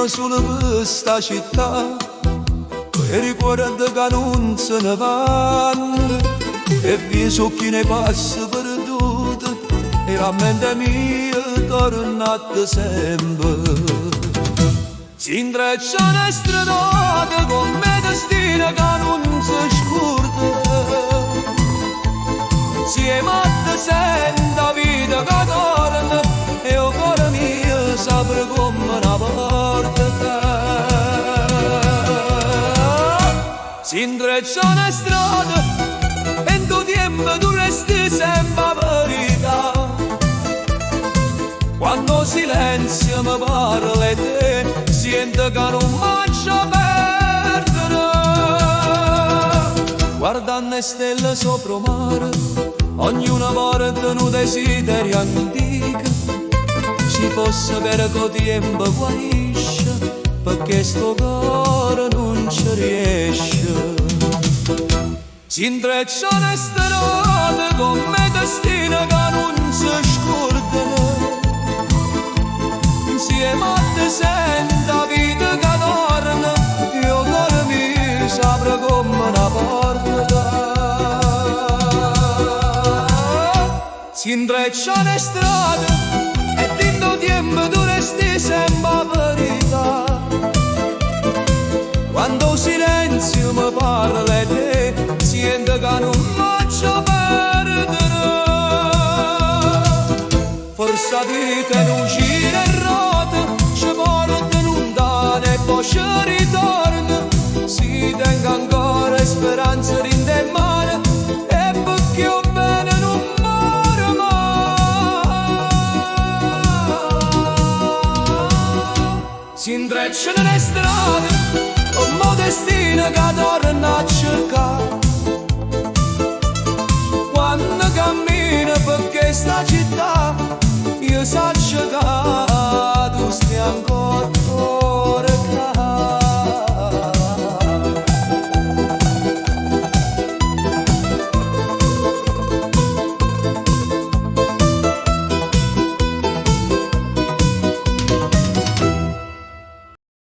cammino sulla questa città e ricordo che non se ne vanno e via su chi ne passa perduto e la mente mia tornata sempre. Si intrecciano stradate con me destino che non si scurta. Si è matta senta vita che torna e il cuore mio s'apre come una porta. Si intrecciano strade e in tuo tempo tu resti sempre verità. Quando silenzio mi parla e te sento che non faccio perdere. Guardando le stelle sopra il mare, ognuna porta un desiderio antico. Si fosse per che tempo guarisce, perché sto cuore non ci riesce. Si intrecciano le strade con me destino che non si scordano. Insieme a te senta vita che torna, io cuore mio s'apre come una porta. Si intrecciano le strade e dentro tempo tu resti sempre verità. Quando il silenzio mi parla e te sento che non faccio perdere. Forse dico non gira e rota, ci porta lontano e poi ci ritorna. Si tenga ancora speranza in te mare e perché io bene non muore mai. Si intrecciano le strade un mo' destino che torna a cercare. Quando cammino per questa città